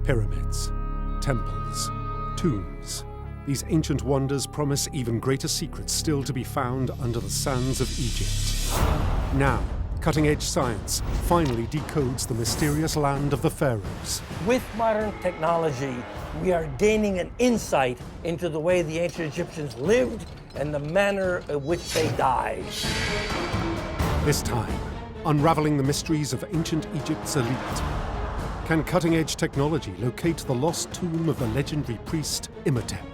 Pyramids, temples, tombs. These ancient wonders promise even greater secrets still to be found under the sands of Egypt. Now, cutting-edge science finally decodes the mysterious land of the pharaohs. With modern technology, we are gaining an insight into the way the ancient Egyptians lived and the manner in which they died. This time, unraveling the mysteries of ancient Egypt's elite. Can cutting-edge technology locate the lost tomb of the legendary priest Imhotep?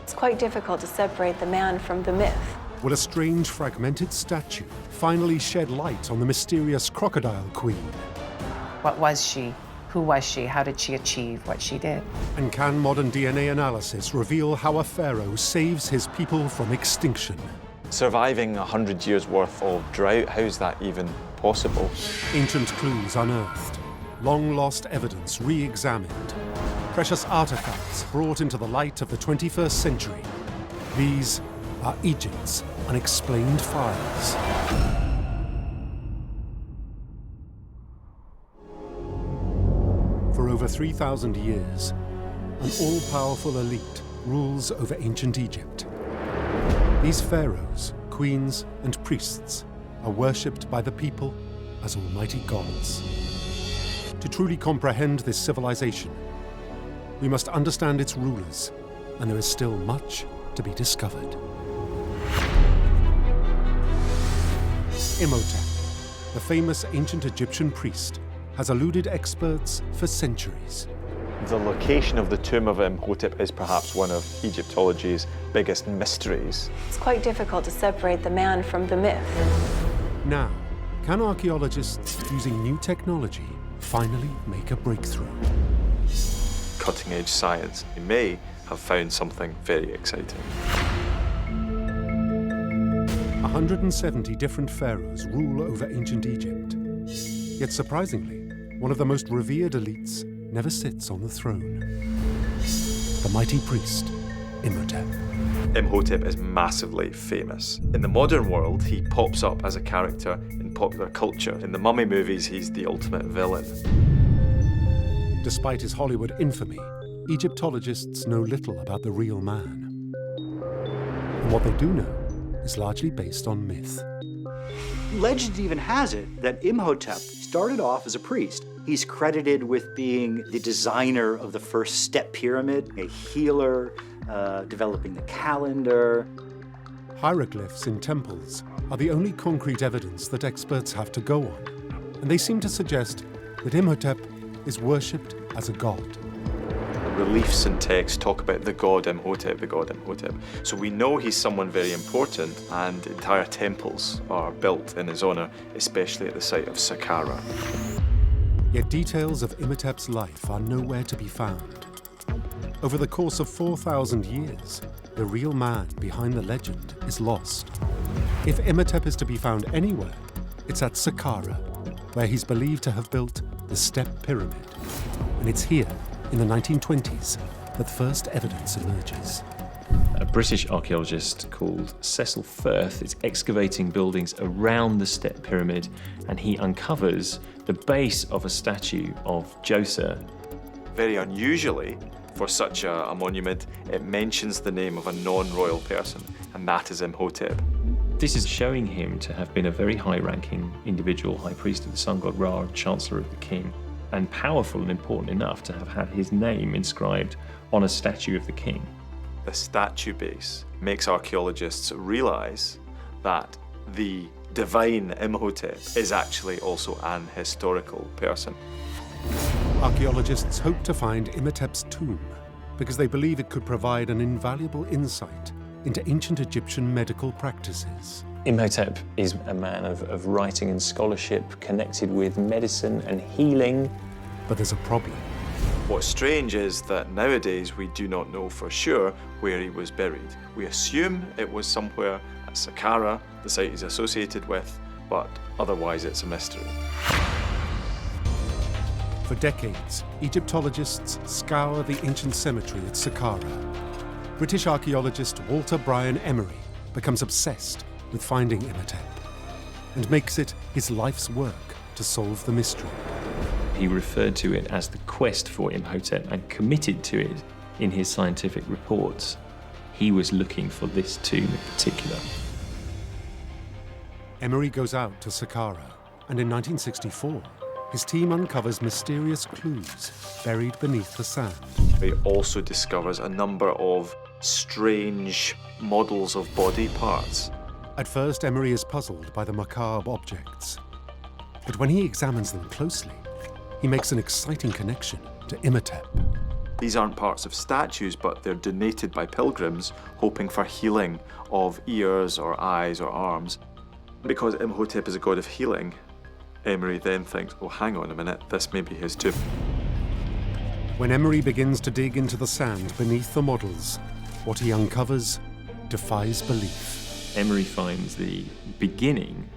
It's quite difficult to separate the man from the myth. Will a strange fragmented statue finally shed light on the mysterious Crocodile Queen? What was she? Who was she? How did she achieve what she did? And can modern DNA analysis reveal how a pharaoh saves his people from extinction? Surviving 100 years worth of drought, how's that even possible? Ancient clues unearthed, long-lost evidence re-examined, precious artifacts brought into the light of the 21st century. These are Egypt's unexplained files. For over 3,000 years, an all-powerful elite rules over ancient Egypt. These pharaohs, queens, and priests are worshipped by the people as almighty gods. To truly comprehend this civilization, we must understand its rulers, and there is still much to be discovered. Imhotep, the famous ancient Egyptian priest, has eluded experts for centuries. The location of the tomb of Imhotep is perhaps one of Egyptology's biggest mysteries. It's quite difficult to separate the man from the myth. Now, can archaeologists using new technology finally make a breakthrough? Cutting-edge science may have found something very exciting. 170 different pharaohs rule over ancient Egypt. Yet surprisingly, one of the most revered elites never sits on the throne. The mighty priest, Imhotep. Imhotep is massively famous. In the modern world, he pops up as a character in popular culture. In the Mummy movies, he's the ultimate villain. Despite his Hollywood infamy, Egyptologists know little about the real man. And what they do know is largely based on myth. Legend even has it that Imhotep started off as a priest. He's credited with being the designer of the first step pyramid, a healer, developing the calendar. Hieroglyphs in temples are the only concrete evidence that experts have to go on, and they seem to suggest that Imhotep is worshipped as a god. Reliefs and texts talk about the god Imhotep, the god Imhotep. So we know he's someone very important, and entire temples are built in his honor, especially at the site of Saqqara. Yet details of Imhotep's life are nowhere to be found. Over the course of 4,000 years, the real man behind the legend is lost. If Imhotep is to be found anywhere, it's at Saqqara, where he's believed to have built the Step Pyramid. And it's here, in the 1920s, that first evidence emerges. A British archaeologist called Cecil Firth is excavating buildings around the Step Pyramid, and he uncovers the base of a statue of Djoser. Very unusually, for such a monument, it mentions the name of a non-royal person, and that is Imhotep. This is showing him to have been a very high-ranking individual, high priest of the sun god Ra, chancellor of the king, and powerful and important enough to have had his name inscribed on a statue of the king. The statue base makes archaeologists realize that the divine Imhotep is actually also an historical person. Archaeologists hope to find Imhotep's tomb because they believe it could provide an invaluable insight into ancient Egyptian medical practices. Imhotep is a man of writing and scholarship, connected with medicine and healing. But there's a problem. What's strange is that nowadays we do not know for sure where he was buried. We assume it was somewhere at Saqqara, the site he's associated with, but otherwise it's a mystery. For decades, Egyptologists scour the ancient cemetery at Saqqara. British archaeologist Walter Bryan Emery becomes obsessed with finding Imhotep and makes it his life's work to solve the mystery. he referred to it as the quest for Imhotep and committed to it in his scientific reports. He was looking for this tomb in particular. Emery goes out to Saqqara, and in 1964, his team uncovers mysterious clues buried beneath the sand. He also discovers a number of strange models of body parts. At first, Emery is puzzled by the macabre objects. But when he examines them closely, he makes an exciting connection to Imhotep. These aren't parts of statues, but they're donated by pilgrims hoping for healing of ears or eyes or arms. Because Imhotep is a god of healing, Emery then thinks, oh, hang on a minute, this may be his tomb. When Emery begins to dig into the sand beneath the models, what he uncovers defies belief. Emery finds the beginning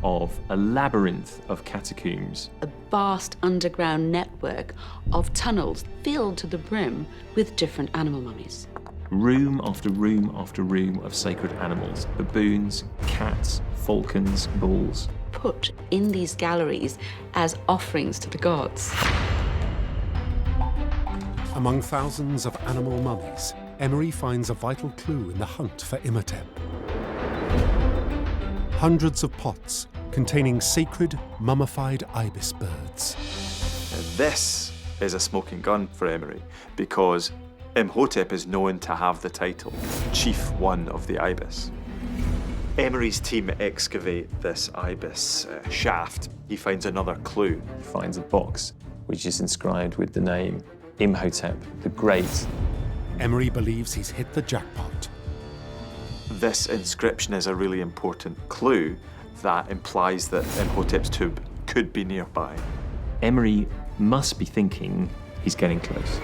of a labyrinth of catacombs. A vast underground network of tunnels filled to the brim with different animal mummies. Room after room after room of sacred animals. Baboons, cats, falcons, bulls. Put in these galleries as offerings to the gods. Among thousands of animal mummies, Emery finds a vital clue in the hunt for Imhotep. Hundreds of pots containing sacred mummified ibis birds. And this is a smoking gun for Emery, because Imhotep is known to have the title Chief One of the Ibis. Emery's team excavate this ibis shaft. He finds another clue. He finds a box which is inscribed with the name Imhotep the Great. Emery believes he's hit the jackpot. This inscription is a really important clue that implies that Imhotep's tomb could be nearby. Emery must be thinking he's getting close.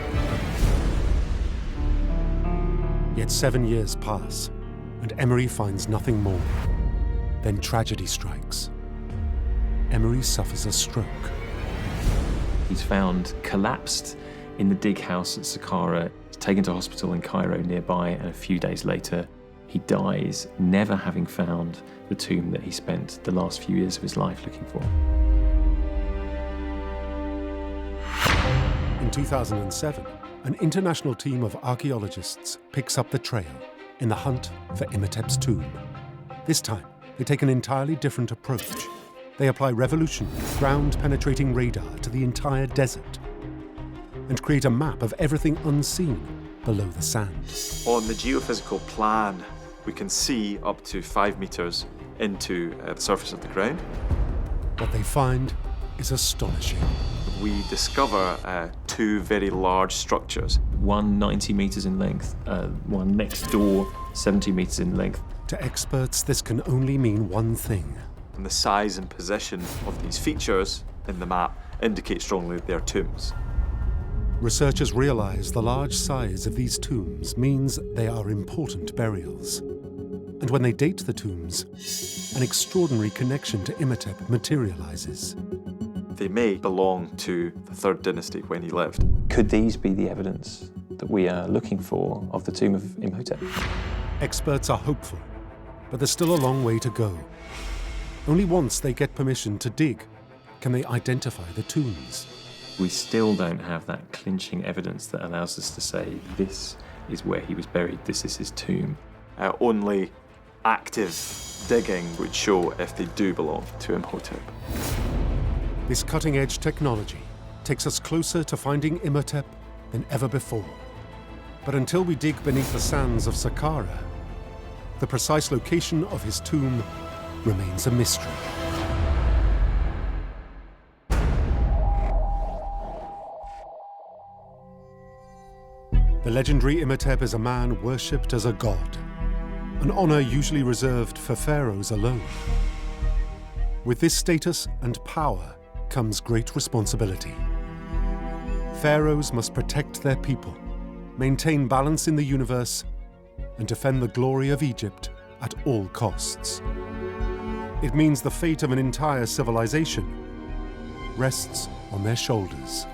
Yet 7 years pass, and Emery finds nothing more. Then tragedy strikes. Emery suffers a stroke. He's found collapsed in the dig house at Saqqara. He's taken to hospital in Cairo nearby, and a few days later, he dies, never having found the tomb that he spent the last few years of his life looking for. In 2007, an international team of archaeologists picks up the trail in the hunt for Imhotep's tomb. This time, they take an entirely different approach. They apply revolutionary, ground-penetrating radar to the entire desert and create a map of everything unseen below the sand. On the geophysical plan, we can see up to 5 meters into the surface of the ground. What they find is astonishing. We discover 2 very large structures. One 90 meters in length, one next door 70 meters in length. To experts, this can only mean one thing. And the size and position of these features in the map indicate strongly they're tombs. Researchers realize the large size of these tombs means they are important burials. And when they date the tombs, an extraordinary connection to Imhotep materializes. They may belong to the 3rd dynasty when he lived. Could these be the evidence that we are looking for of the tomb of Imhotep? Experts are hopeful, but there's still a long way to go. Only once they get permission to dig can they identify the tombs. We still don't have that clinching evidence that allows us to say this is where he was buried, this is his tomb. Only active digging would show if they do belong to Imhotep. This cutting-edge technology takes us closer to finding Imhotep than ever before. But until we dig beneath the sands of Saqqara, the precise location of his tomb remains a mystery. The legendary Imhotep is a man worshipped as a god, an honor usually reserved for pharaohs alone. With this status and power comes great responsibility. Pharaohs must protect their people, maintain balance in the universe, and defend the glory of Egypt at all costs. It means the fate of an entire civilization rests on their shoulders.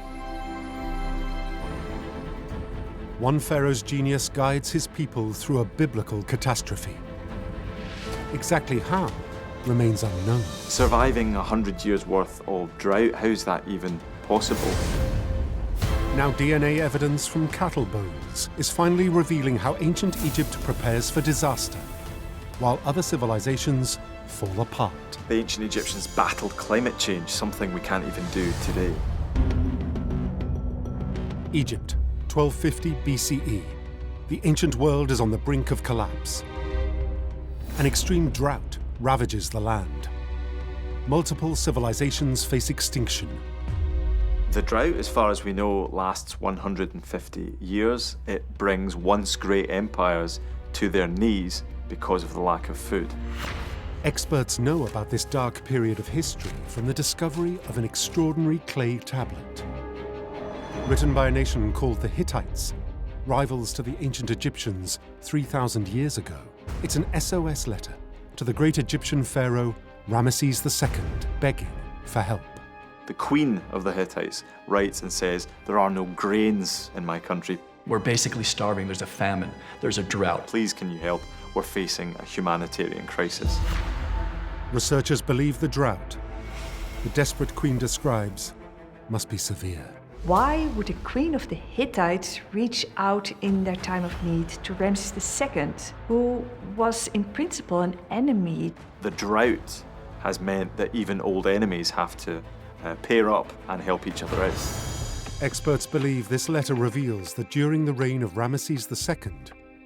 One pharaoh's genius guides his people through a biblical catastrophe. Exactly how remains unknown. Surviving 100 years worth of drought, how's that even possible. Now DNA evidence from cattle bones is finally revealing how ancient Egypt prepares for disaster, while other civilizations fall apart. The ancient Egyptians battled climate change, something we can't even do today. Egypt, 1250 BCE. The ancient world is on the brink of collapse. An extreme drought ravages the land. Multiple civilizations face extinction. The drought, as far as we know, lasts 150 years. It brings once great empires to their knees because of the lack of food. Experts know about this dark period of history from the discovery of an extraordinary clay tablet. Written by a nation called the Hittites, rivals to the ancient Egyptians 3,000 years ago, it's an SOS letter to the great Egyptian pharaoh Ramesses II, begging for help. The queen of the Hittites writes and says, "There are no grains in my country. We're basically starving. There's a famine. There's a drought. Please, can you help? We're facing a humanitarian crisis." Researchers believe the drought the desperate queen describes must be severe. Why would the queen of the Hittites reach out in their time of need to Ramesses II, who was in principle an enemy? The drought has meant that even old enemies have to pair up and help each other out. Experts believe this letter reveals that during the reign of Ramesses II,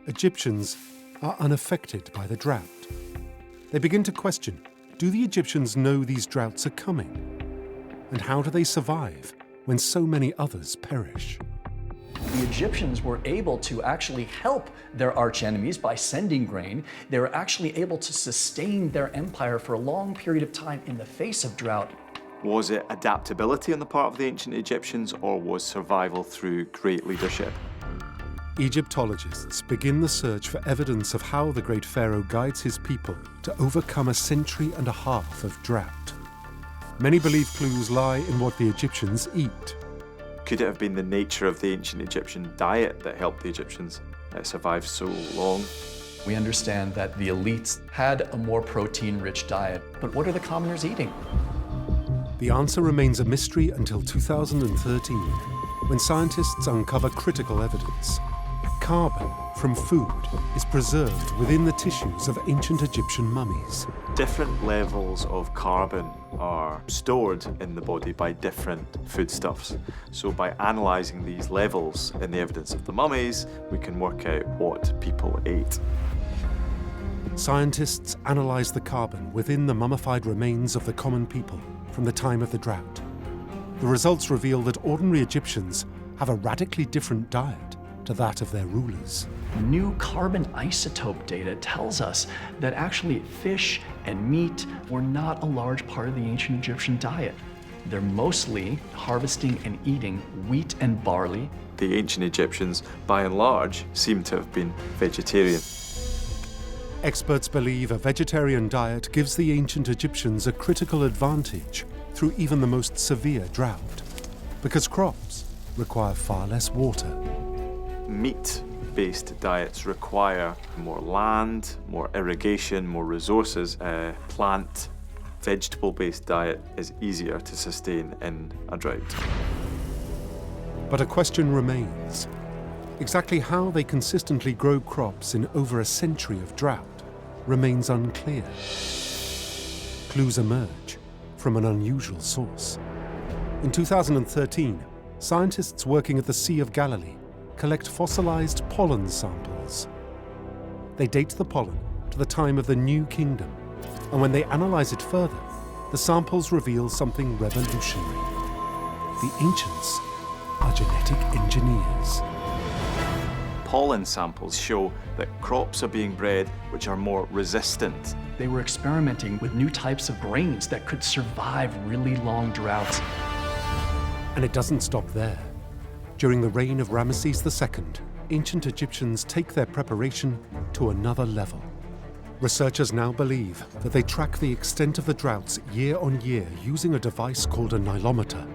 Egyptians are unaffected by the drought. They begin to question, do the Egyptians know these droughts are coming? And how do they survive when so many others perish? The Egyptians were able to actually help their archenemies by sending grain. They were actually able to sustain their empire for a long period of time in the face of drought. Was it adaptability on the part of the ancient Egyptians, or was survival through great leadership? Egyptologists begin the search for evidence of how the great pharaoh guides his people to overcome a century and a half of drought. Many believe clues lie in what the Egyptians eat. Could it have been the nature of the ancient Egyptian diet that helped the Egyptians survive so long? We understand that the elites had a more protein-rich diet, but what are the commoners eating? The answer remains a mystery until 2013, when scientists uncover critical evidence. Carbon from food is preserved within the tissues of ancient Egyptian mummies. Different levels of carbon are stored in the body by different foodstuffs. So by analysing these levels in the evidence of the mummies, we can work out what people ate. Scientists analyse the carbon within the mummified remains of the common people from the time of the drought. The results reveal that ordinary Egyptians have a radically different diet to that of their rulers. New carbon isotope data tells us that actually fish and meat were not a large part of the ancient Egyptian diet. They're mostly harvesting and eating wheat and barley. The ancient Egyptians, by and large, seem to have been vegetarian. Experts believe a vegetarian diet gives the ancient Egyptians a critical advantage through even the most severe drought, because crops require far less water. Meat-based diets require more land, more irrigation, more resources. A plant, vegetable-based diet is easier to sustain in a drought. But a question remains. Exactly how they consistently grow crops in over a century of drought remains unclear. Clues emerge from an unusual source. In 2013, scientists working at the Sea of Galilee collect fossilized pollen samples. They date the pollen to the time of the New Kingdom, and when they analyze it further, the samples reveal something revolutionary. The ancients are genetic engineers. Pollen samples show that crops are being bred which are more resistant. They were experimenting with new types of grains that could survive really long droughts. And it doesn't stop there. During the reign of Ramesses II, ancient Egyptians take their preparation to another level. Researchers now believe that they track the extent of the droughts year on year using a device called a nilometer.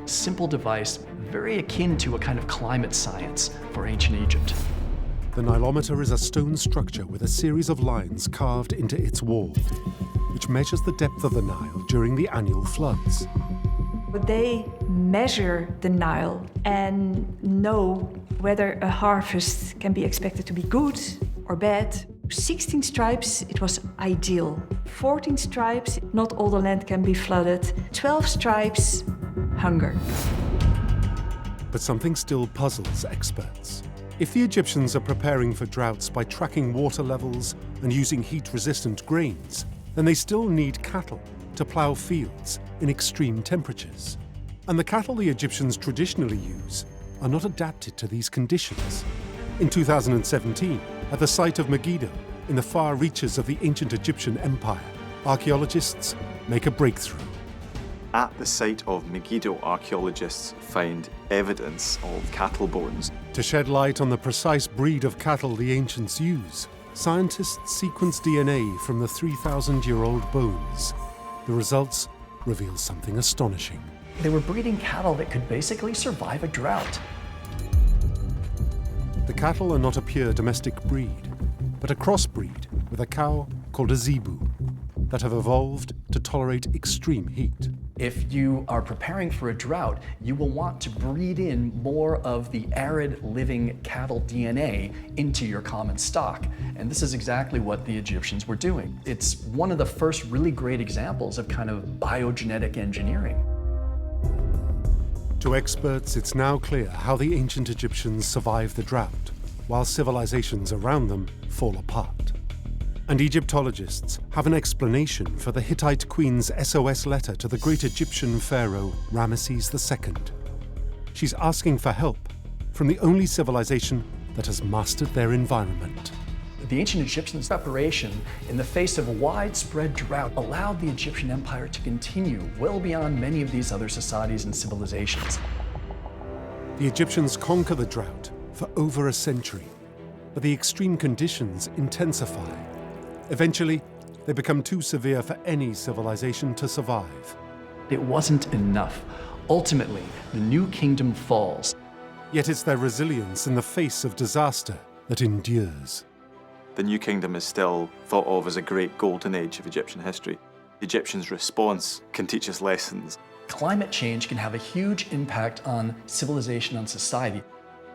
Simple device, very akin to a kind of climate science for ancient Egypt. The nilometer is a stone structure with a series of lines carved into its wall, which measures the depth of the Nile during the annual floods. But they measure the Nile and know whether a harvest can be expected to be good or bad. 16 stripes, it was ideal. 14 stripes, not all the land can be flooded. 12 stripes, hunger. But something still puzzles experts. If the Egyptians are preparing for droughts by tracking water levels and using heat-resistant grains, then they still need cattle to plough fields in extreme temperatures. And the cattle the Egyptians traditionally use are not adapted to these conditions. In 2017, at the site of Megiddo, in the far reaches of the ancient Egyptian empire, archaeologists make a breakthrough. At the site of Megiddo, archaeologists find evidence of cattle bones. To shed light on the precise breed of cattle the ancients use, scientists sequence DNA from the 3,000-year-old bones. The results reveal something astonishing. They were breeding cattle that could basically survive a drought. The cattle are not a pure domestic breed, but a crossbreed with a cow called a zebu that have evolved to tolerate extreme heat. If you are preparing for a drought, you will want to breed in more of the arid living cattle DNA into your common stock. And this is exactly what the Egyptians were doing. It's one of the first really great examples of kind of biogenetic engineering. To experts, it's now clear how the ancient Egyptians survived the drought, while civilizations around them fall apart. And Egyptologists have an explanation for the Hittite queen's SOS letter to the great Egyptian pharaoh Ramesses II. She's asking for help from the only civilization that has mastered their environment. The ancient Egyptians' preparation in the face of a widespread drought allowed the Egyptian empire to continue well beyond many of these other societies and civilizations. The Egyptians conquer the drought for over a century, but the extreme conditions intensify. Eventually, they become too severe for any civilization to survive. It wasn't enough. Ultimately, the new kingdom falls. Yet it's their resilience in the face of disaster that endures. The New Kingdom is still thought of as a great golden age of Egyptian history. The Egyptians' response can teach us lessons. Climate change can have a huge impact on civilization and society,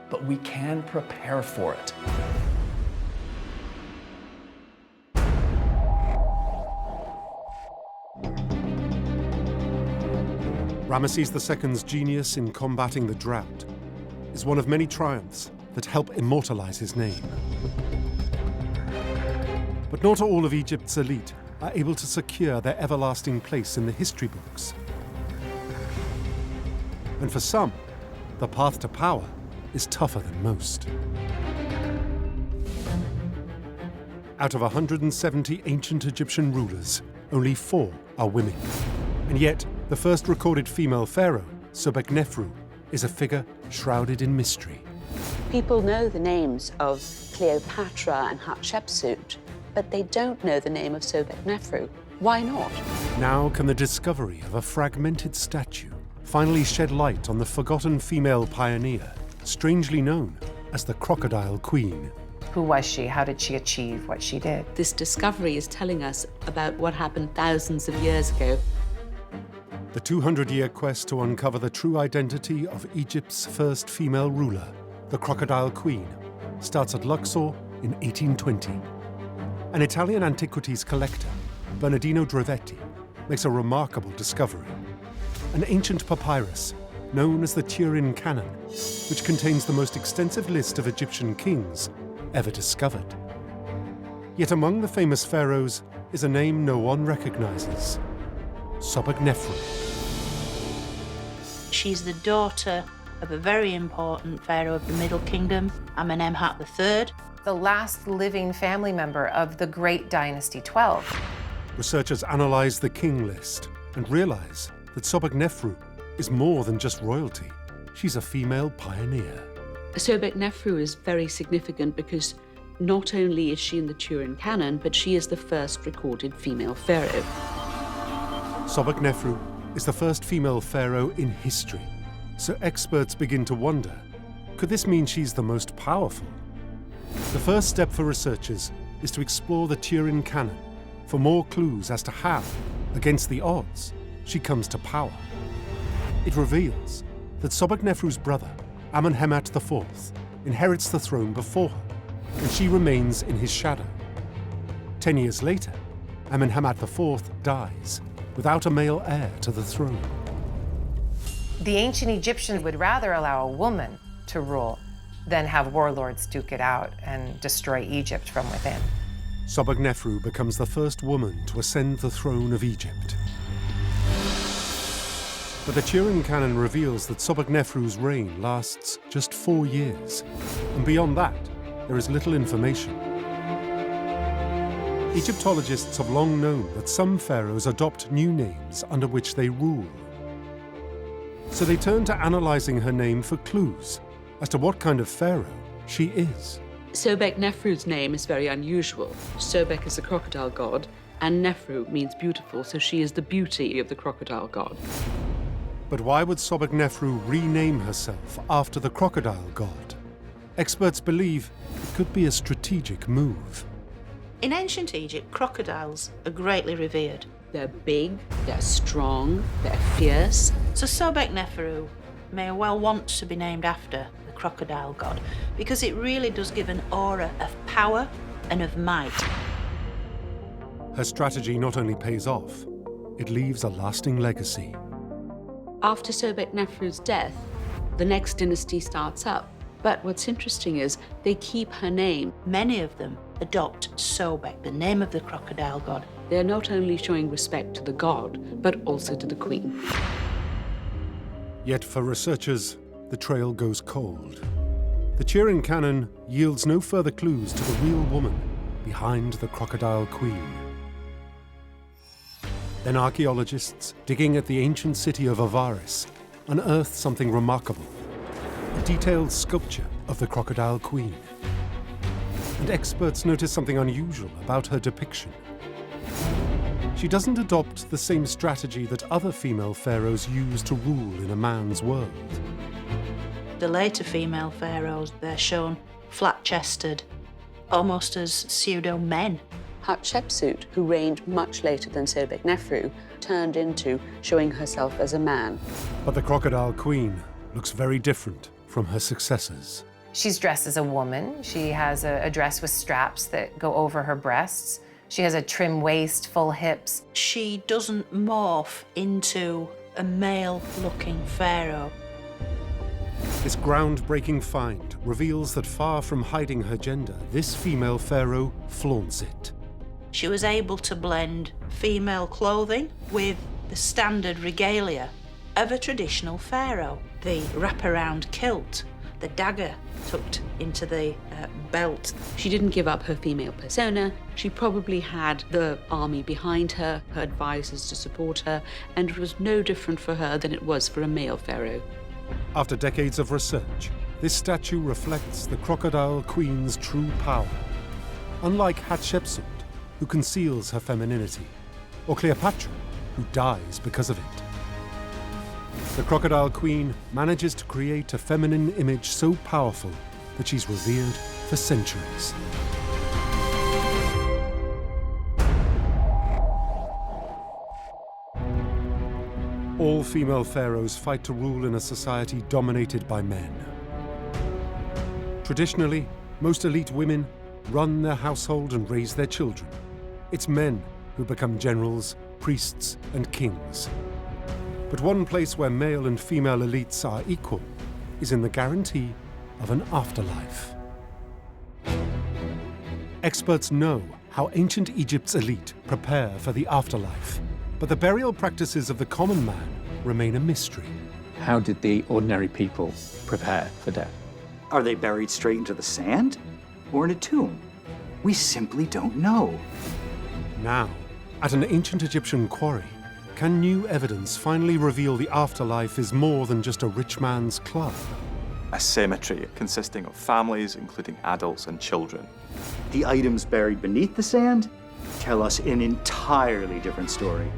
but we can prepare for it. Ramesses II's genius in combating the drought is one of many triumphs that help immortalize his name. But not all of Egypt's elite are able to secure their everlasting place in the history books. And for some, the path to power is tougher than most. Out of 170 ancient Egyptian rulers, only 4 are women. And yet, the first recorded female pharaoh, Sobekneferu, is a figure shrouded in mystery. People know the names of Cleopatra and Hatshepsut, but they don't know the name of Sobekneferu. Why not? Now can the discovery of a fragmented statue finally shed light on the forgotten female pioneer, strangely known as the Crocodile Queen. Who was she? How did she achieve what she did? This discovery is telling us about what happened thousands of years ago. The 200-year quest to uncover the true identity of Egypt's first female ruler, the Crocodile Queen, starts at Luxor in 1820. An Italian antiquities collector, Bernardino Drovetti, makes a remarkable discovery. An ancient papyrus known as the Turin Canon, which contains the most extensive list of Egyptian kings ever discovered. Yet among the famous pharaohs is a name no one recognizes: Sobekneferu. She's the daughter of a very important pharaoh of the Middle Kingdom, Imhotep III. The last living family member of the great Dynasty 12. Researchers analyze the king list and realize that Sobekneferu is more than just royalty. She's a female pioneer. Sobekneferu is very significant because not only is she in the Turin Canon, but she is the first recorded female pharaoh. Sobekneferu is the first female pharaoh in history, so experts begin to wonder, could this mean she's the most powerful? The first step for researchers is to explore the Turin Canon for more clues as to how, against the odds, she comes to power. It reveals that Sobekneferu's brother, Amenemhat IV, inherits the throne before her, and she remains in his shadow. 10 years later, Amenemhat IV dies without a male heir to the throne. The ancient Egyptians would rather allow a woman to rule than have warlords duke it out and destroy Egypt from within. Sobekneferu becomes the first woman to ascend the throne of Egypt. But the Turin canon reveals that Sobekneferu's reign lasts just 4 years, and beyond that, there is little information. Egyptologists have long known that some pharaohs adopt new names under which they rule. So they turn to analysing her name for clues as to what kind of pharaoh she is. Sobekneferu's name is very unusual. Sobek is the crocodile god, and Neferu means beautiful, so she is the beauty of the crocodile god. But why would Sobekneferu rename herself after the crocodile god? Experts believe it could be a strategic move. In ancient Egypt, crocodiles are greatly revered. They're big, they're strong, they're fierce. So Sobekneferu may well want to be named after the crocodile god because it really does give an aura of power and of might. Her strategy not only pays off, it leaves a lasting legacy. After Sobekneferu's death, the next dynasty starts up. But what's interesting is they keep her name. Many of them adopt Sobek, the name of the crocodile god. They're not only showing respect to the god, but also to the queen. Yet for researchers, the trail goes cold. The Turin canon yields no further clues to the real woman behind the Crocodile Queen. Then archaeologists, digging at the ancient city of Avaris, unearthed something remarkable: a detailed sculpture of the Crocodile Queen. And experts notice something unusual about her depiction. She doesn't adopt the same strategy that other female pharaohs use to rule in a man's world. The later female pharaohs, they're shown flat-chested, almost as pseudo-men. Hatshepsut, who reigned much later than Sobekneferu, turned into showing herself as a man. But the Crocodile Queen looks very different from her successors. She's dressed as a woman. She has a dress with straps that go over her breasts. She has a trim waist, full hips. She doesn't morph into a male-looking pharaoh. This groundbreaking find reveals that far from hiding her gender, this female pharaoh flaunts it. She was able to blend female clothing with the standard regalia of a traditional pharaoh. The wraparound kilt, the dagger tucked into the belt. She didn't give up her female persona. She probably had the army behind her, her advisors to support her, and it was no different for her than it was for a male pharaoh. After decades of research, this statue reflects the Crocodile Queen's true power. Unlike Hatshepsut, who conceals her femininity, or Cleopatra, who dies because of it. The Crocodile Queen manages to create a feminine image so powerful that she's revered for centuries. All female pharaohs fight to rule in a society dominated by men. Traditionally, most elite women run their household and raise their children. It's men who become generals, priests, and kings. But one place where male and female elites are equal is in the guarantee of an afterlife. Experts know how ancient Egypt's elite prepare for the afterlife, but the burial practices of the common man remain a mystery. How did the ordinary people prepare for death? Are they buried straight into the sand or in a tomb? We simply don't know. Now, at an ancient Egyptian quarry, can new evidence finally reveal the afterlife is more than just a rich man's club? A cemetery consisting of families, including adults and children. The items buried beneath the sand tell us an entirely different story.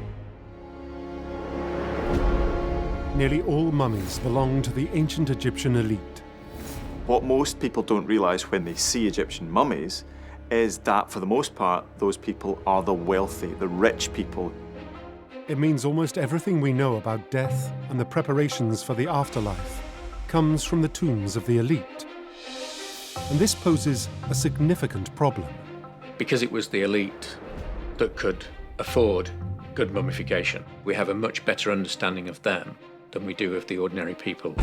Nearly all mummies belong to the ancient Egyptian elite. What most people don't realize when they see Egyptian mummies is that, for the most part, those people are the wealthy, the rich people. It means almost everything we know about death and the preparations for the afterlife comes from the tombs of the elite. And this poses a significant problem. Because it was the elite that could afford good mummification, we have a much better understanding of them than we do of the ordinary people.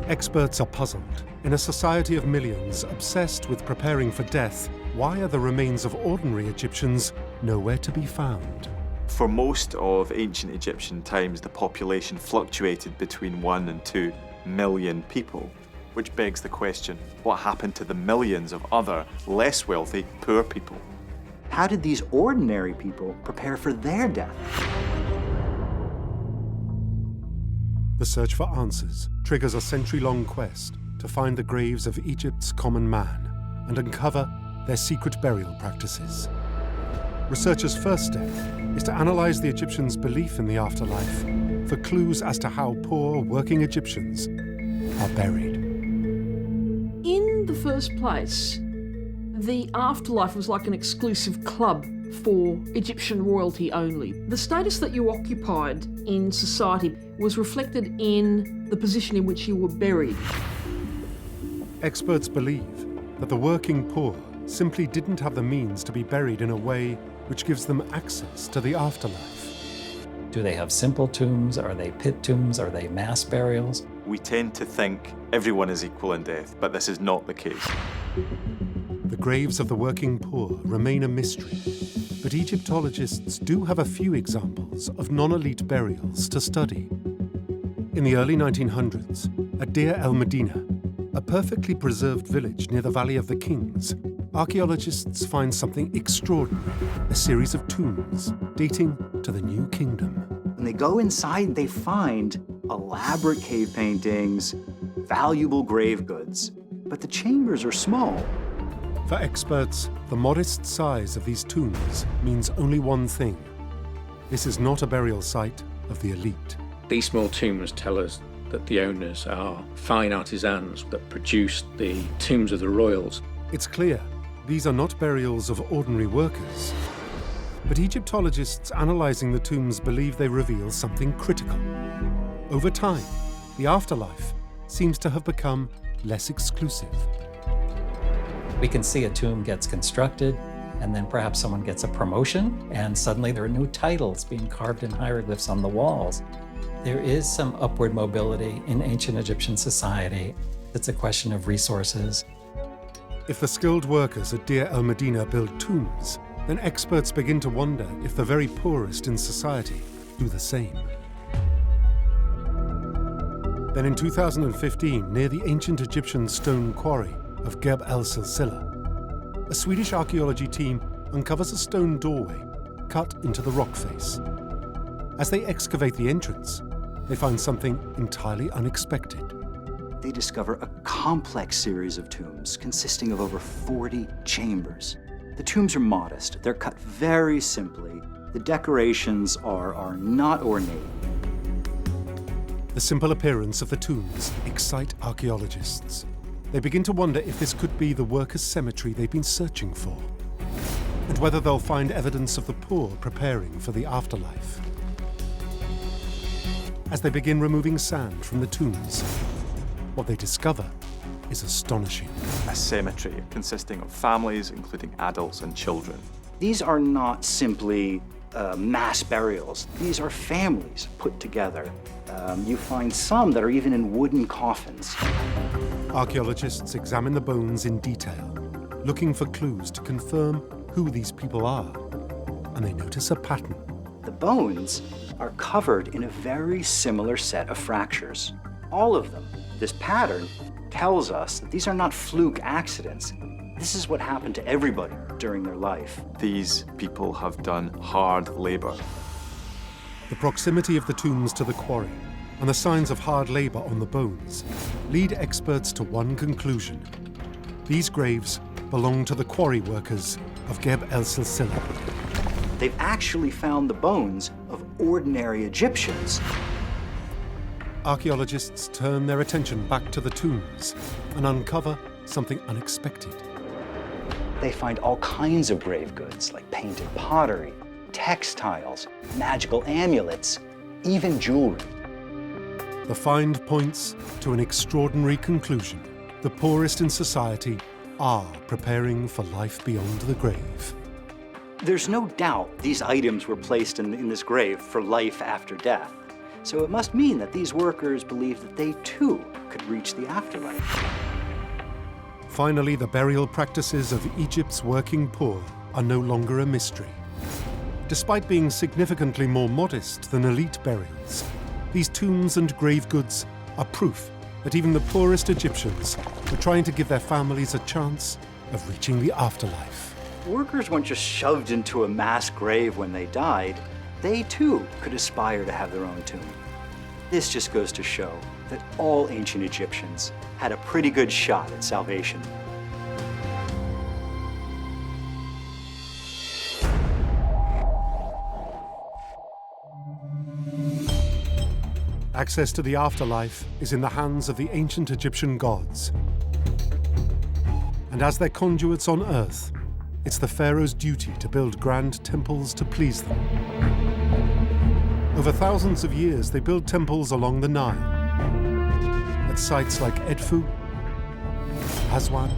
Experts are puzzled. In a society of millions obsessed with preparing for death, why are the remains of ordinary Egyptians nowhere to be found? For most of ancient Egyptian times, the population fluctuated between 1 and 2 million people, which begs the question, what happened to the millions of other, less wealthy, poor people? How did these ordinary people prepare for their death? The search for answers triggers a century-long quest to find the graves of Egypt's common man and uncover their secret burial practices. Researchers' first step is to analyze the Egyptians' belief in the afterlife for clues as to how poor working Egyptians are buried. In the first place, the afterlife was like an exclusive club for Egyptian royalty only. The status that you occupied in society was reflected in the position in which you were buried. Experts believe that the working poor simply didn't have the means to be buried in a way which gives them access to the afterlife. Do they have simple tombs? Are they pit tombs? Are they mass burials? We tend to think everyone is equal in death, but this is not the case. The graves of the working poor remain a mystery, but Egyptologists do have a few examples of non-elite burials to study. In the early 1900s, at Deir el-Medina, a perfectly preserved village near the Valley of the Kings, archaeologists find something extraordinary, a series of tombs dating to the New Kingdom. When they go inside, they find elaborate cave paintings, valuable grave goods, but the chambers are small. For experts, the modest size of these tombs means only one thing. This is not a burial site of the elite. These small tombs tell us that the owners are fine artisans that produced the tombs of the royals. It's clear these are not burials of ordinary workers. But Egyptologists analyzing the tombs believe they reveal something critical. Over time, the afterlife seems to have become less exclusive. We can see a tomb gets constructed, and then perhaps someone gets a promotion, and suddenly there are new titles being carved in hieroglyphs on the walls. There is some upward mobility in ancient Egyptian society. It's a question of resources. If the skilled workers at Deir el-Medina build tombs, then experts begin to wonder if the very poorest in society do the same. Then in 2015, near the ancient Egyptian stone quarry of Geb el-Silsila, a Swedish archaeology team uncovers a stone doorway cut into the rock face. As they excavate the entrance, they find something entirely unexpected. They discover a complex series of tombs consisting of over 40 chambers. The tombs are modest. They're cut very simply. The decorations are not ornate. The simple appearance of the tombs excite archaeologists. They begin to wonder if this could be the workers' cemetery they've been searching for, and whether they'll find evidence of the poor preparing for the afterlife. As they begin removing sand from the tombs, what they discover is astonishing. A cemetery consisting of families, including adults and children. These are not simply mass burials. These are families put together. You find some that are even in wooden coffins. Archaeologists examine the bones in detail, looking for clues to confirm who these people are, and they notice a pattern. The bones are covered in a very similar set of fractures. All of them. This pattern tells us that these are not fluke accidents. This is what happened to everybody during their life. These people have done hard labor. The proximity of the tombs to the quarry and the signs of hard labor on the bones lead experts to one conclusion. These graves belong to the quarry workers of Geb el-Silsila. They've actually found the bones of ordinary Egyptians. Archaeologists turn their attention back to the tombs and uncover something unexpected. They find all kinds of grave goods, like painted pottery, textiles, magical amulets, even jewelry. The find points to an extraordinary conclusion. The poorest in society are preparing for life beyond the grave. There's no doubt these items were placed in this grave for life after death. So it must mean that these workers believed that they too could reach the afterlife. Finally, the burial practices of Egypt's working poor are no longer a mystery. Despite being significantly more modest than elite burials, these tombs and grave goods are proof that even the poorest Egyptians were trying to give their families a chance of reaching the afterlife. Workers weren't just shoved into a mass grave when they died. They too could aspire to have their own tomb. This just goes to show that all ancient Egyptians had a pretty good shot at salvation. Access to the afterlife is in the hands of the ancient Egyptian gods. And as their conduits on earth, it's the pharaoh's duty to build grand temples to please them. Over thousands of years, they build temples along the Nile, at sites like Edfu, Aswan,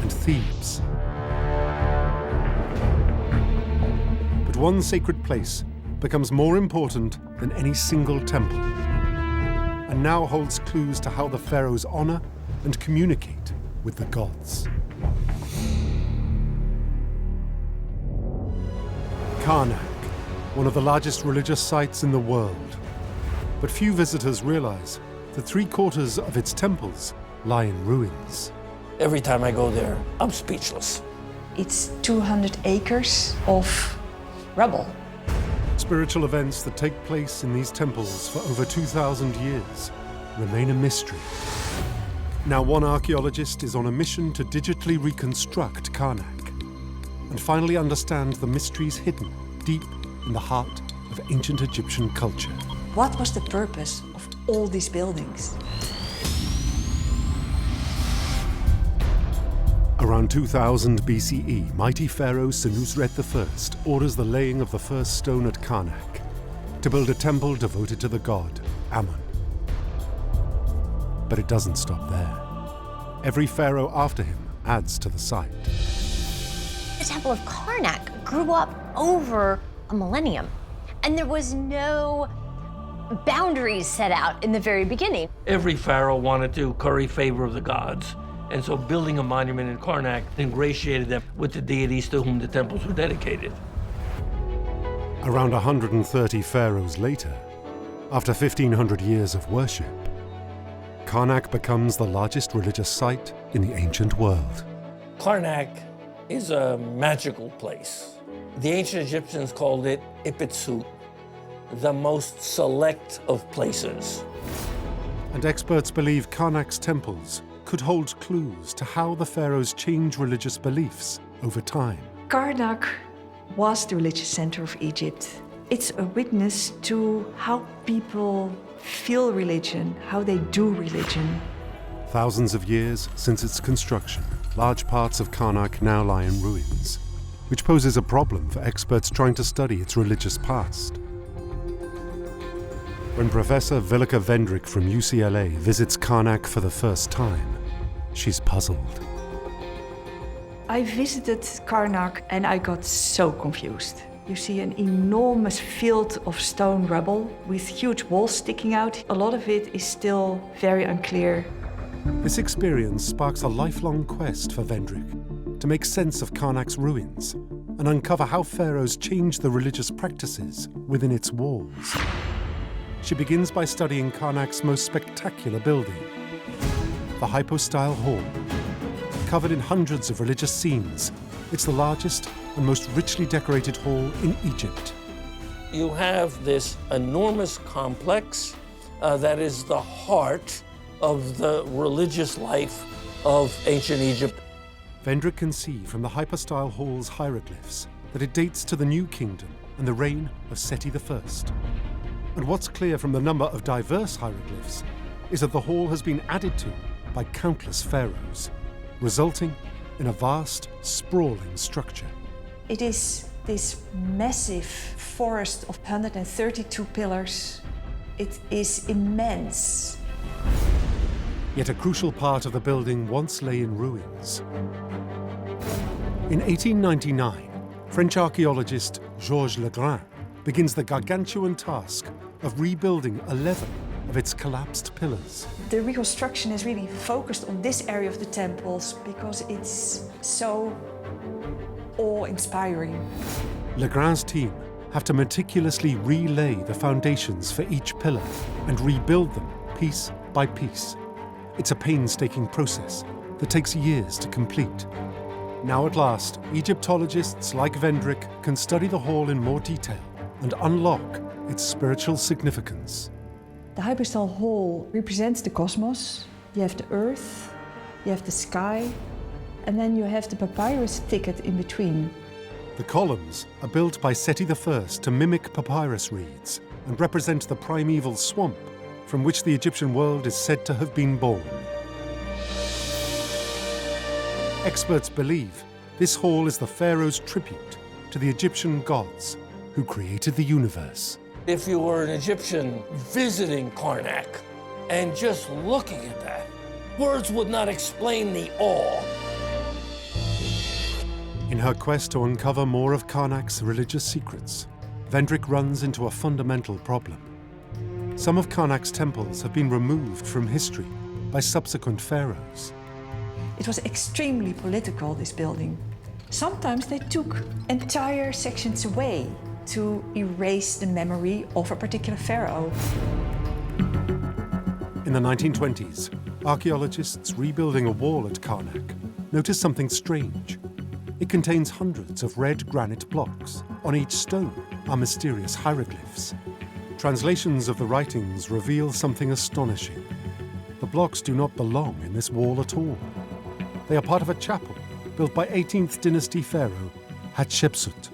and Thebes. But one sacred place becomes more important than any single temple, and now holds clues to how the pharaohs honor and communicate with the gods. Karnak, one of the largest religious sites in the world. But few visitors realize that 3/4 of its temples lie in ruins. Every time I go there, I'm speechless. It's 200 acres of rubble. Spiritual events that take place in these temples for over 2,000 years remain a mystery. Now, one archaeologist is on a mission to digitally reconstruct Karnak and finally understand the mysteries hidden deep in the heart of ancient Egyptian culture. What was the purpose of all these buildings? Around 2000 BCE, mighty pharaoh Senusret I orders the laying of the first stone at Karnak to build a temple devoted to the god Ammon. But it doesn't stop there. Every pharaoh after him adds to the site. The Temple of Karnak grew up over a millennium, and there was no boundaries set out in the very beginning. Every pharaoh wanted to curry favor of the gods, and so building a monument in Karnak ingratiated them with the deities to whom the temples were dedicated. Around 130 pharaohs later, after 1,500 years of worship, Karnak becomes the largest religious site in the ancient world. Karnak is a magical place. The ancient Egyptians called it Ipitsut, the most select of places. And experts believe Karnak's temples could hold clues to how the pharaohs change religious beliefs over time. Karnak was the religious center of Egypt. It's a witness to how people feel religion, how they do religion. Thousands of years since its construction, large parts of Karnak now lie in ruins, which poses a problem for experts trying to study its religious past. When Professor Willeke Vendrick from UCLA visits Karnak for the first time, she's puzzled. I visited Karnak and I got so confused. You see an enormous field of stone rubble with huge walls sticking out. A lot of it is still very unclear. This experience sparks a lifelong quest for Vendrick to make sense of Karnak's ruins and uncover how pharaohs changed the religious practices within its walls. She begins by studying Karnak's most spectacular building, the hypostyle hall. Covered in hundreds of religious scenes, it's the largest and most richly decorated hall in Egypt. You have this enormous complex that is the heart of the religious life of ancient Egypt. Vendrick can see from the hypostyle hall's hieroglyphs that it dates to the New Kingdom and the reign of Seti I. And what's clear from the number of diverse hieroglyphs is that the hall has been added to by countless pharaohs, resulting in a vast, sprawling structure. It is this massive forest of 132 pillars. It is immense. Yet a crucial part of the building once lay in ruins. In 1899, French archaeologist Georges Legrain begins the gargantuan task of rebuilding 11 of its collapsed pillars. The reconstruction is really focused on this area of the temples because it's so awe-inspiring. Legrain's team have to meticulously relay the foundations for each pillar and rebuild them piece by piece. It's a painstaking process that takes years to complete. Now at last, Egyptologists like Vendrick can study the hall in more detail and unlock its spiritual significance. The hypostyle hall represents the cosmos. You have the earth, you have the sky, and then you have the papyrus thicket in between. The columns are built by Seti I to mimic papyrus reeds and represent the primeval swamp from which the Egyptian world is said to have been born. Experts believe this hall is the pharaoh's tribute to the Egyptian gods who created the universe. If you were an Egyptian visiting Karnak and just looking at that, words would not explain the awe. In her quest to uncover more of Karnak's religious secrets, Vendrick runs into a fundamental problem. Some of Karnak's temples have been removed from history by subsequent pharaohs. It was extremely political, this building. Sometimes they took entire sections away to erase the memory of a particular pharaoh. In the 1920s, archaeologists rebuilding a wall at Karnak noticed something strange. It contains hundreds of red granite blocks. On each stone are mysterious hieroglyphs. Translations of the writings reveal something astonishing. The blocks do not belong in this wall at all. They are part of a chapel built by 18th dynasty pharaoh Hatshepsut.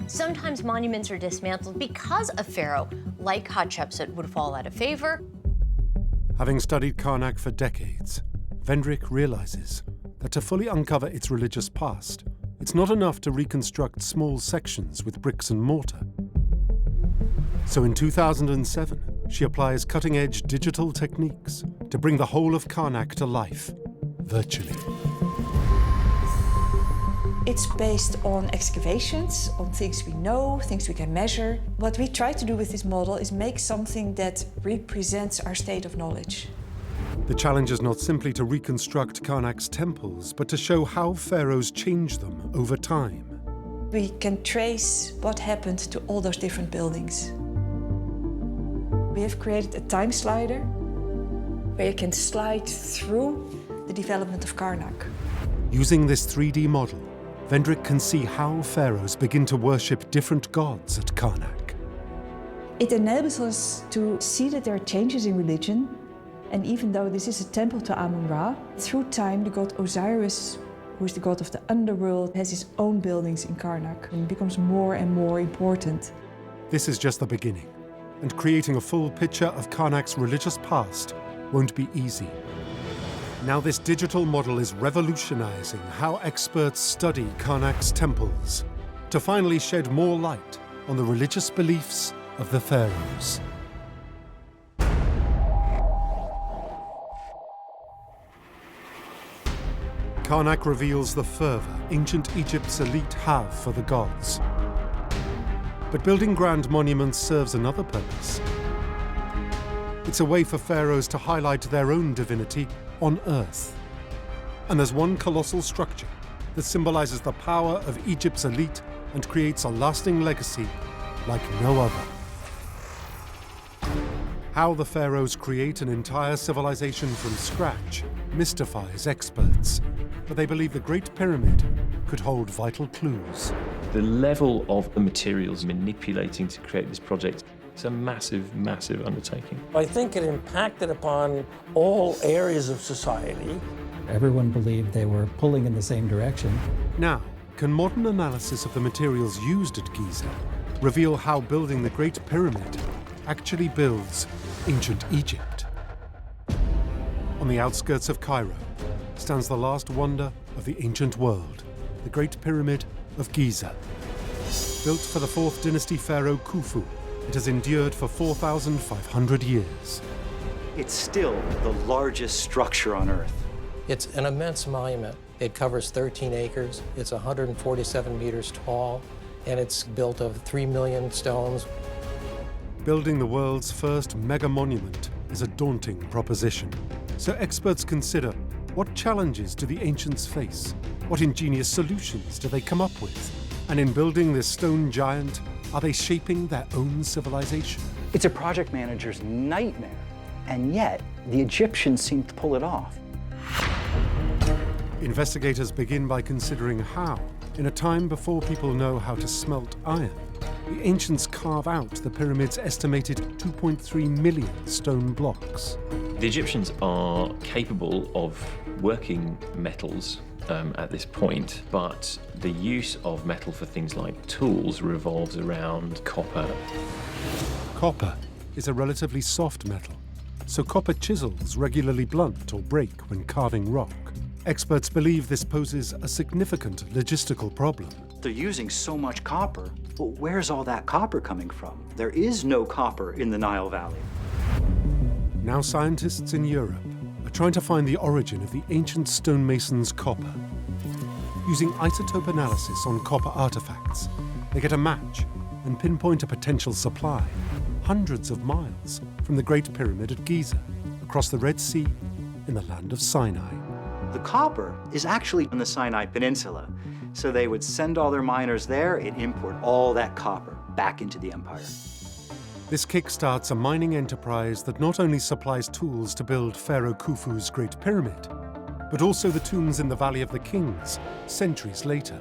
Sometimes monuments are dismantled because a pharaoh like Hatshepsut would fall out of favor. Having studied Karnak for decades, Vendrick realizes that to fully uncover its religious past, it's not enough to reconstruct small sections with bricks and mortar. So in 2007, she applies cutting-edge digital techniques to bring the whole of Karnak to life, virtually. It's based on excavations, on things we know, things we can measure. What we try to do with this model is make something that represents our state of knowledge. The challenge is not simply to reconstruct Karnak's temples, but to show how pharaohs changed them over time. We can trace what happened to all those different buildings. We have created a time slider where you can slide through the development of Karnak. Using this 3D model, Vendrick can see how pharaohs begin to worship different gods at Karnak. It enables us to see that there are changes in religion, and even though this is a temple to Amun-Ra, through time the god Osiris, who is the god of the underworld, has his own buildings in Karnak and becomes more and more important. This is just the beginning, and creating a full picture of Karnak's religious past won't be easy. Now this digital model is revolutionizing how experts study Karnak's temples to finally shed more light on the religious beliefs of the pharaohs. Karnak reveals the fervor ancient Egypt's elite have for the gods. But building grand monuments serves another purpose. It's a way for pharaohs to highlight their own divinity on Earth. And there's one colossal structure that symbolizes the power of Egypt's elite and creates a lasting legacy like no other. How the pharaohs create an entire civilization from scratch mystifies experts, but they believe the Great Pyramid could hold vital clues. The level of the materials manipulating to create this project is a massive, massive undertaking. I think it impacted upon all areas of society. Everyone believed they were pulling in the same direction. Now, can modern analysis of the materials used at Giza reveal how building the Great Pyramid actually builds ancient Egypt? On the outskirts of Cairo stands the last wonder of the ancient world, the Great Pyramid of Giza. Built for the 4th dynasty pharaoh Khufu, it has endured for 4,500 years. It's still the largest structure on Earth. It's an immense monument. It covers 13 acres. It's 147 meters tall, and it's built of 3 million stones. Building the world's first mega monument is a daunting proposition. So experts consider, what challenges do the ancients face? What ingenious solutions do they come up with? And in building this stone giant, are they shaping their own civilization? It's a project manager's nightmare, and yet the Egyptians seem to pull it off. Investigators begin by considering how, in a time before people know how to smelt iron, the ancients carve out the pyramid's estimated 2.3 million stone blocks. The Egyptians are capable of working metals at this point, but the use of metal for things like tools revolves around copper. Copper is a relatively soft metal, so copper chisels regularly blunt or break when carving rock. Experts believe this poses a significant logistical problem. They're using so much copper, but where's all that copper coming from? There is no copper in the Nile Valley. Now scientists in Europe are trying to find the origin of the ancient stonemasons' copper. Using isotope analysis on copper artifacts, they get a match and pinpoint a potential supply hundreds of miles from the Great Pyramid at Giza, across the Red Sea, in the land of Sinai. The copper is actually on the Sinai Peninsula, so they would send all their miners there and import all that copper back into the empire. This kickstarts a mining enterprise that not only supplies tools to build Pharaoh Khufu's Great Pyramid, but also the tombs in the Valley of the Kings centuries later.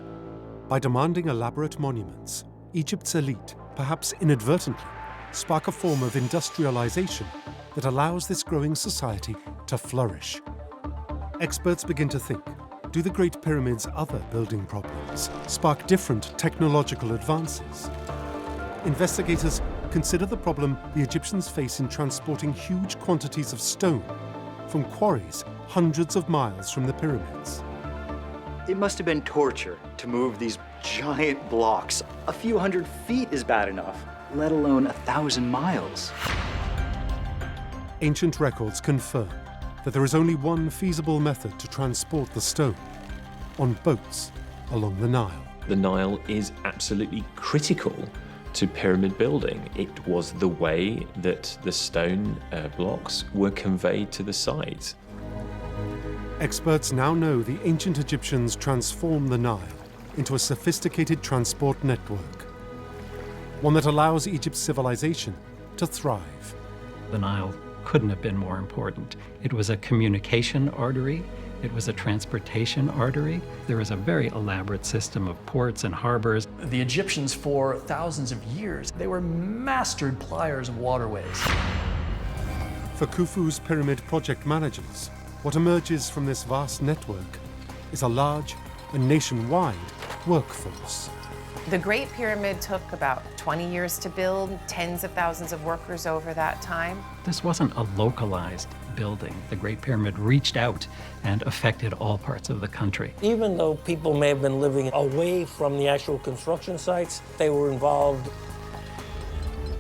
By demanding elaborate monuments, Egypt's elite, perhaps inadvertently, spark a form of industrialization that allows this growing society to flourish. Experts begin to think, do the Great Pyramid's other building problems spark different technological advances? Investigators consider the problem the Egyptians face in transporting huge quantities of stone from quarries hundreds of miles from the pyramids. It must have been torture to move these giant blocks. A few hundred feet is bad enough, let alone 1,000 miles. Ancient records confirm that there is only one feasible method to transport the stone, on boats along the Nile. The Nile is absolutely critical to pyramid building. It was the way that the stone blocks were conveyed to the sides. Experts now know the ancient Egyptians transformed the Nile into a sophisticated transport network, one that allows Egypt's civilization to thrive. The Nile couldn't have been more important. It was a communication artery. It was a transportation artery. There was a very elaborate system of ports and harbors. The Egyptians, for thousands of years, they were mastered pliers of waterways. For Khufu's pyramid project managers, what emerges from this vast network is a large and nationwide workforce. The Great Pyramid took about 20 years to build, tens of thousands of workers over that time. This wasn't a localized building. The Great Pyramid reached out and affected all parts of the country. Even though people may have been living away from the actual construction sites, they were involved.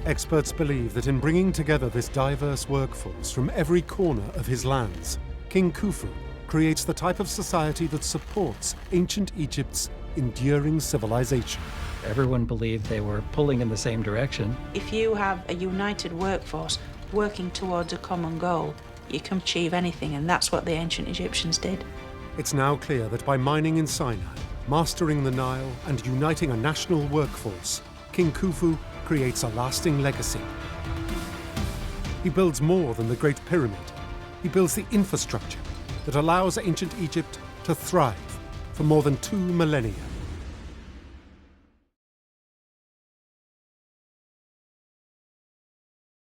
Experts believe that in bringing together this diverse workforce from every corner of his lands, King Khufu creates the type of society that supports ancient Egypt's enduring civilization. Everyone believed they were pulling in the same direction. If you have a united workforce working towards a common goal, you can achieve anything, and that's what the ancient Egyptians did. It's now clear that by mining in Sinai, mastering the Nile, and uniting a national workforce, King Khufu creates a lasting legacy. He builds more than the Great Pyramid. He builds the infrastructure that allows ancient Egypt to thrive for more than 2 millennia.